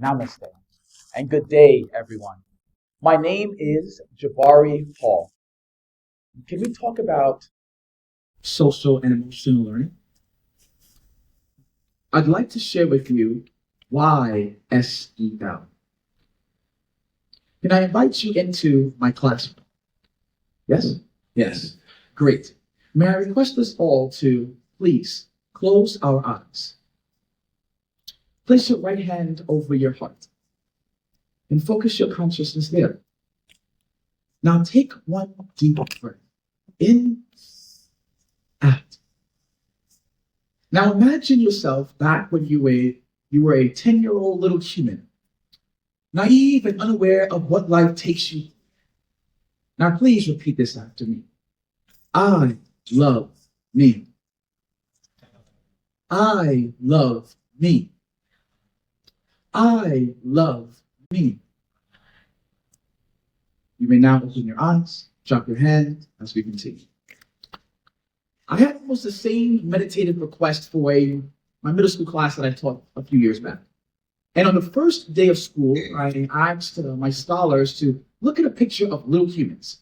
Namaste, and good day, everyone. My name is Jabari Hall. Can we talk about social and emotional learning? I'd like to share with you why S.E.L. Can I invite you into my classroom? Yes? Yes. Great. May I request us all to please close our eyes. Place your right hand over your heart and focus your consciousness there. Now take one deep breath. In, out. Now imagine yourself back when you were a 10-year-old little human, naive and unaware of what life takes you. Now please repeat this after me. I love me. I love me. I love me. You may now open your eyes, drop your hand as we continue. I had almost the same meditative request for my middle school class that I taught a few years back. And on the first day of school, I asked my scholars to look at a picture of little humans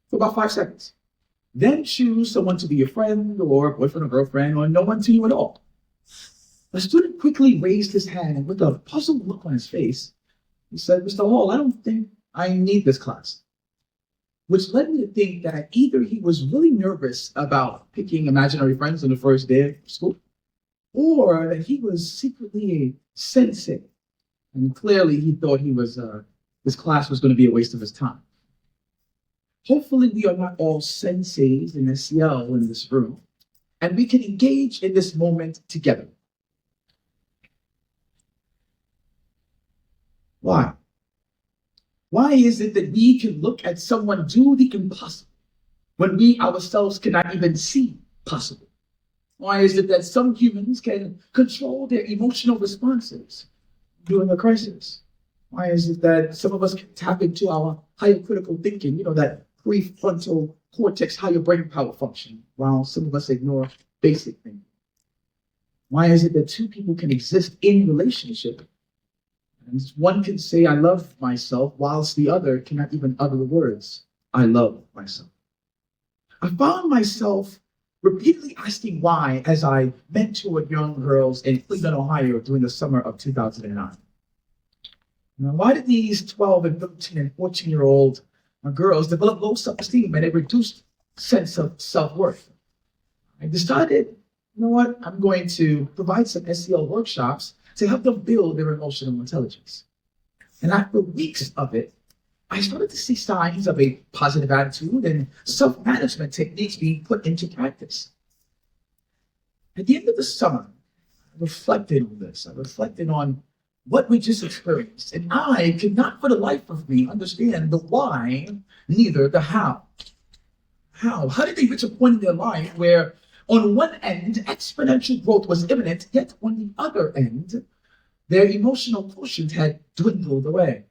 for about 5 seconds. Then choose someone to be your friend or boyfriend or girlfriend or no one to you at all. The student quickly raised his hand and with a puzzled look on his face, he said, Mr. Hall, I don't think I need this class. Which led me to think that either he was really nervous about picking imaginary friends on the first day of school, or that he was secretly a sensei. And clearly he thought this class was going to be a waste of his time. Hopefully we are not all senseis in S.E.L. in this room, and we can engage in this moment together. Why? Why is it that we can look at someone do the impossible when we ourselves cannot even see possible? Why is it that some humans can control their emotional responses during a crisis? Why is it that some of us can tap into our higher critical thinking, that prefrontal cortex higher brain power function, while some of us ignore basic thinking? Why is it that two people can exist in relationship and one can say, I love myself, whilst the other cannot even utter the words, I love myself? I found myself repeatedly asking why as I mentored young girls in Cleveland, Ohio during the summer of 2009. Why did these 12 and 13 and 14-year-old girls develop low self-esteem and a reduced sense of self-worth? I decided, I'm going to provide some S.E.L. workshops to help them build their emotional intelligence. And after weeks of it, I started to see signs of a positive attitude and self-management techniques being put into practice. At the end of the summer, I reflected on this. I reflected on what we just experienced, and I could not for the life of me understand the why, neither the how. How did they reach a point in their life where on one end, exponential growth was imminent, yet on the other end, their emotional quotient had dwindled away?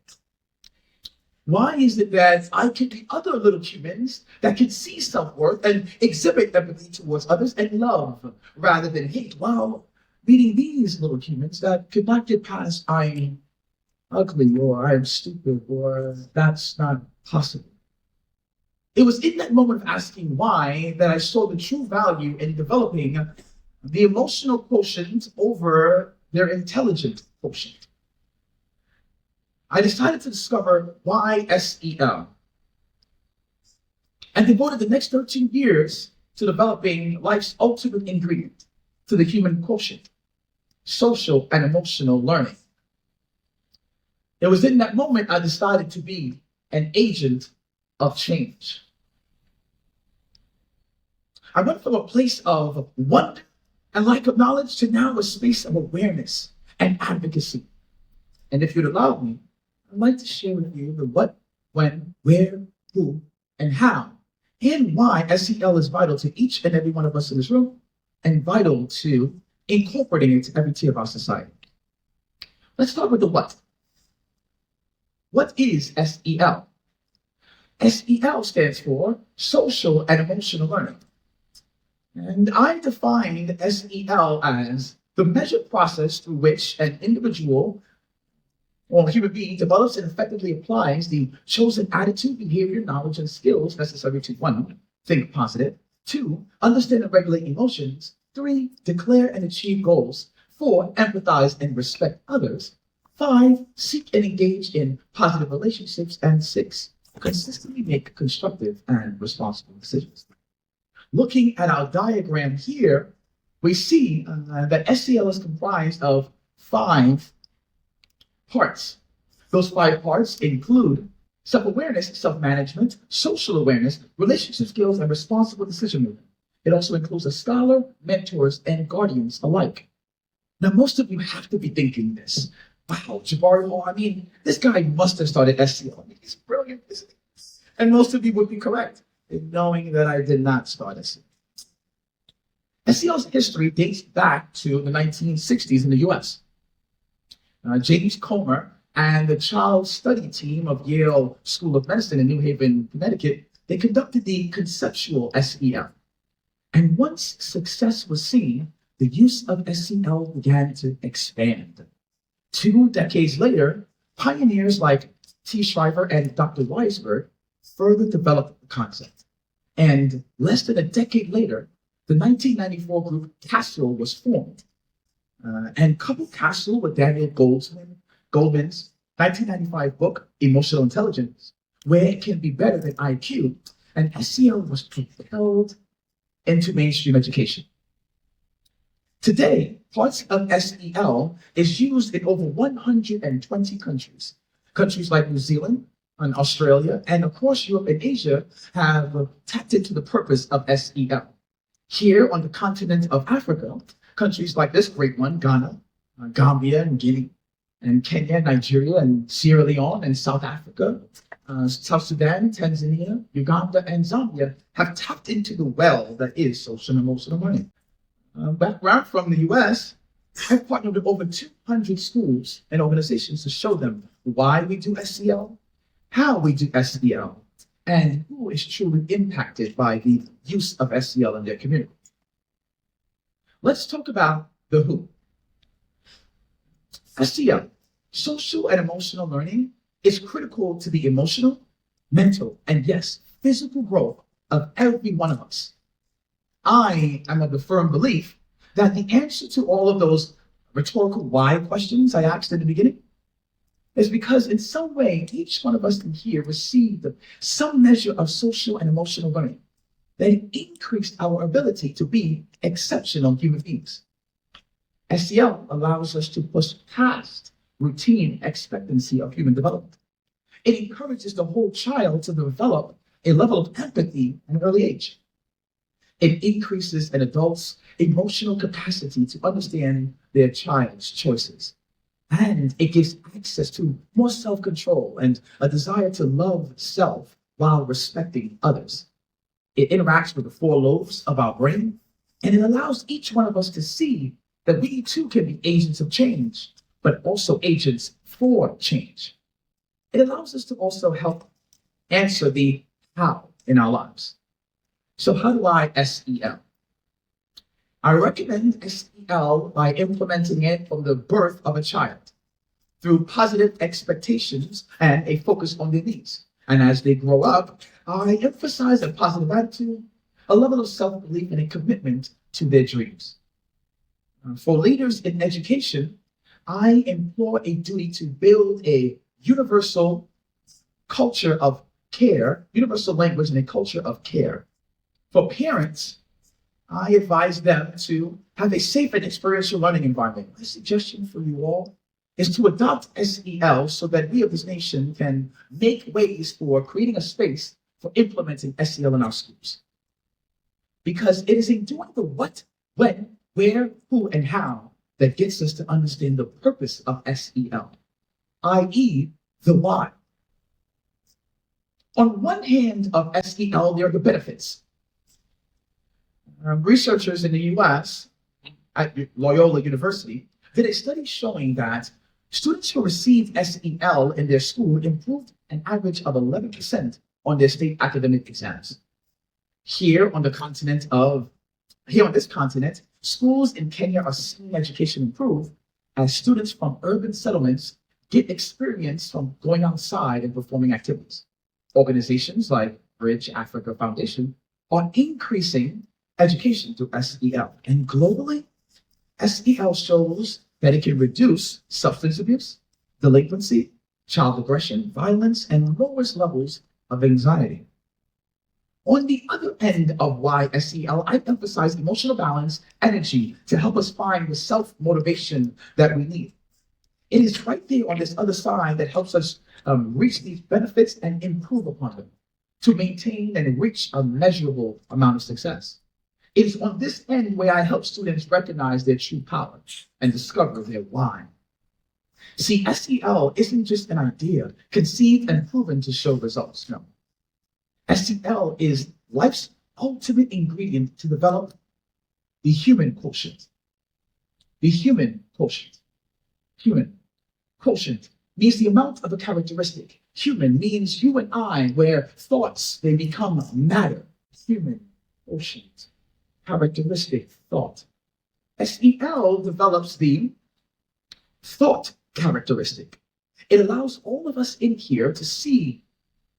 Why is it that I can be other little humans that can see self-worth and exhibit empathy towards others and love rather than hate, while meeting these little humans that could not get past I'm ugly or I'm stupid or that's not possible? It was in that moment of asking why that I saw the true value in developing the emotional quotient over their intelligent quotient. I decided to discover why S.E.L. and devoted the next 13 years to developing life's ultimate ingredient to the human quotient, social and emotional learning. It was in that moment I decided to be an agent of change. I went from a place of wonder and lack of knowledge to now a space of awareness and advocacy. And if you'd allow me, I'd like to share with you the what, when, where, who, and how, and why S.E.L. is vital to each and every one of us in this room, and vital to incorporating it into every tier of our society. Let's start with the what. What is S.E.L.? S.E.L. stands for Social and Emotional Learning. And I defined S.E.L. as the measured process through which an individual or a human being develops and effectively applies the chosen attitude, behavior, knowledge, and skills necessary to 1, think positive, 2, understand and regulate emotions, 3, declare and achieve goals, 4, empathize and respect others, 5, seek and engage in positive relationships, and 6, consistently make constructive and responsible decisions. Looking at our diagram here, we see that SEL is comprised of 5 parts. Those 5 parts include self-awareness, self-management, social awareness, relationship skills, and responsible decision-making. It also includes a scholar, mentors, and guardians alike. Now, most of you have to be thinking this. Wow, JabariHall, I mean, this guy must have started SEL. I mean, he's brilliant, isn't he? And most of you would be correct in knowing that I did not start SEL. SEL's history dates back to the 1960s in the US. James Comer and the child study team of Yale School of Medicine in New Haven, Connecticut, they conducted the conceptual SEL. And once success was seen, the use of SEL began to expand. 2 decades later, pioneers like T. Shriver and Dr. Weisberg further developed the concept. And less than a decade later, the 1994 group CASEL was formed. And coupled CASEL with Daniel Goldman's 1995 book, Emotional Intelligence, Where It Can Be Better Than IQ, and SEL was propelled into mainstream education. Today, parts of SEL is used in over 120 countries. Countries like New Zealand and Australia and across Europe and Asia have tapped into the purpose of SEL. Here on the continent of Africa, countries like this great one, Ghana, Gambia, and Guinea, and Kenya, Nigeria, and Sierra Leone, and South Africa, South Sudan, Tanzania, Uganda, and Zambia have tapped into the well that is social and emotional learning. Background from the US, I've partnered with over 200 schools and organizations to show them why we do SEL, how we do SEL, and who is truly impacted by the use of SEL in their community. Let's talk about the who. SEL, social and emotional learning, is critical to the emotional, mental, and yes, physical growth of every one of us. I am of the firm belief that the answer to all of those rhetorical why questions I asked in the beginning is because in some way, each one of us in here received some measure of social and emotional learning that increased our ability to be exceptional human beings. SEL allows us to push past routine expectancy of human development. It encourages the whole child to develop a level of empathy at an early age. It increases an adult's emotional capacity to understand their child's choices. And it gives access to more self-control and a desire to love self while respecting others. It interacts with the 4 lobes of our brain, and it allows each one of us to see that we too can be agents of change, but also agents for change. It allows us to also help answer the how in our lives. So how do I SEL? I recommend SEL by implementing it from the birth of a child through positive expectations and a focus on their needs. And as they grow up, I emphasize a positive attitude, a level of self-belief, and a commitment to their dreams. For leaders in education, I implore a duty to build a universal culture of care, universal language and a culture of care. For parents, I advise them to have a safe and experiential learning environment. My suggestion for you all is to adopt SEL so that we of this nation can make ways for creating a space for implementing SEL in our schools. Because it is in doing the what, when, where, who, and how that gets us to understand the purpose of SEL, i.e. the why. On one hand of SEL, there are the benefits. Researchers in the US at Loyola University did a study showing that students who received SEL in their school improved an average of 11% on their state academic exams. Here on this continent, schools in Kenya are seeing education improve as students from urban settlements get experience from going outside and performing activities. Organizations like Bridge Africa Foundation are increasing education through SEL. And globally, SEL shows that it can reduce substance abuse, delinquency, child aggression, violence, and lowers levels of anxiety. On the other end of why SEL, I emphasize emotional balance, energy to help us find the self-motivation that we need. It is right there on this other side that helps us reach these benefits and improve upon them to maintain and reach a measurable amount of success. It is on this end where I help students recognize their true power and discover their why. See, SEL isn't just an idea conceived and proven to show results. No. SEL is life's ultimate ingredient to develop the human quotient. The human quotient. Human quotient means the amount of a characteristic. Human means you and I, where thoughts, they become matter. Human quotient. Characteristic thought. SEL develops the thought characteristic. It allows all of us in here to see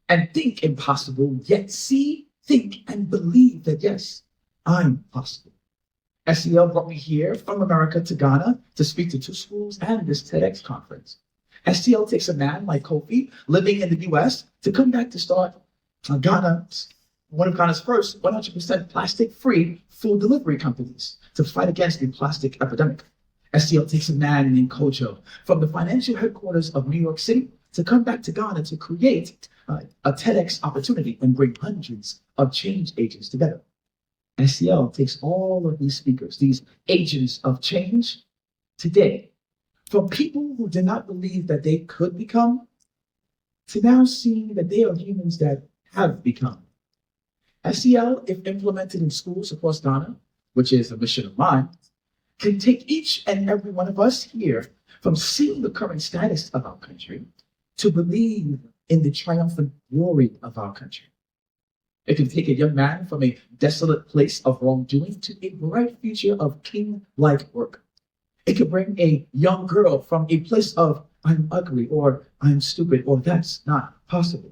and think impossible, yet see, think, and believe that yes, I'm possible. SEL brought me here from America to Ghana to speak to 2 schools and this TEDx conference. SEL takes a man like Kofi living in the US to come back to start Ghana, one of Ghana's first 100% plastic-free food delivery companies to fight against the plastic epidemic. SEL takes a man named Kojo from the financial headquarters of New York City to come back to Ghana to create a TEDx opportunity and bring hundreds of change agents together. SEL takes all of these speakers, these agents of change today, from people who did not believe that they could become, to now seeing that they are humans that have become. SEL, if implemented in schools across Ghana, which is a mission of mine, can take each and every one of us here from seeing the current status of our country to believe in the triumphant glory of our country. It can take a young man from a desolate place of wrongdoing to a bright future of king-like work. It can bring a young girl from a place of I'm ugly or I'm stupid or that's not possible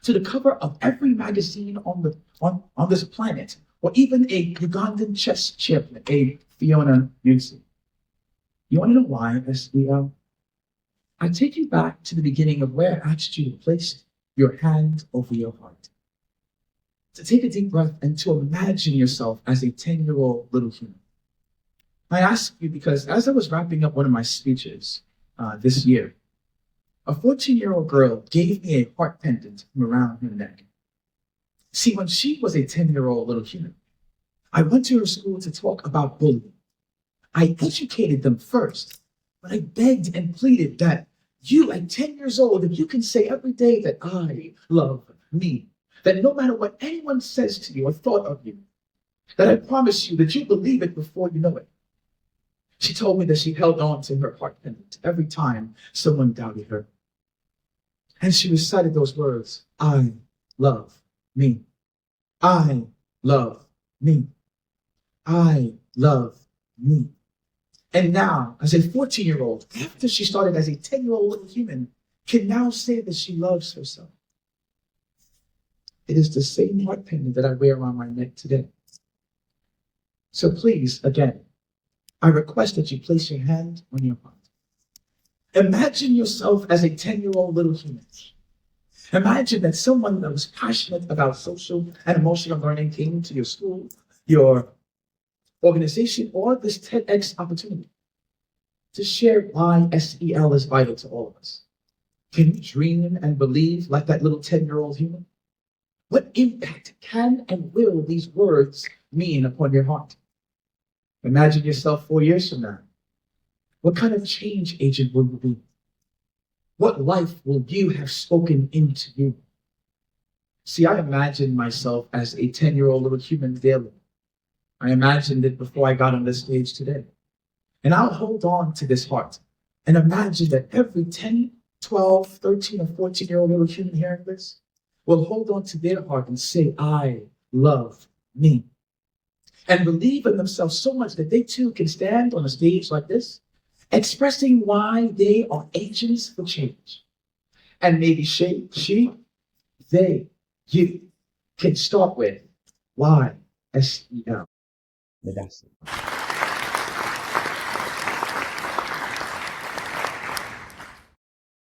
to the cover of every magazine on this planet, or even a Ugandan chess champion, a Fiona Nunsi. You want to know why, SEL? I take you back to the beginning of where I asked you to place your hand over your heart, to take a deep breath and to imagine yourself as a 10-year-old little human. I ask you because as I was wrapping up one of my speeches this year, a 14-year-old girl gave me a heart pendant from around her neck. See, when she was a 10-year-old little human, I went to her school to talk about bullying. I educated them first, but I begged and pleaded that you, at 10 years old, that you can say every day that I love me, that no matter what anyone says to you or thought of you, that I promise you that you believe it before you know it. She told me that she held on to her heart pendant every time someone doubted her. And she recited those words, I love me. I love me. I love me. And now, as a 14-year-old, after she started as a 10-year-old little human, can now say that she loves herself. It is the same heart pendant that I wear around my neck today. So please, again, I request that you place your hand on your heart. Imagine yourself as a 10-year-old little human. Imagine that someone that was passionate about social and emotional learning came to your school, your organization, or this TEDx opportunity to share why SEL is vital to all of us. Can you dream and believe like that little 10-year-old human? What impact can and will these words mean upon your heart? Imagine yourself 4 years from now. What kind of change agent will you be? What life will you have spoken into you? See, I imagine myself as a 10-year-old little human daily. I imagined it before I got on this stage today. And I'll hold on to this heart and imagine that every 10, 12, 13, or 14-year-old little human hearing this will hold on to their heart and say, I love me. And believe in themselves so much that they too can stand on a stage like this expressing why they are agents for change. And maybe they, you can start with why SEL. That's it.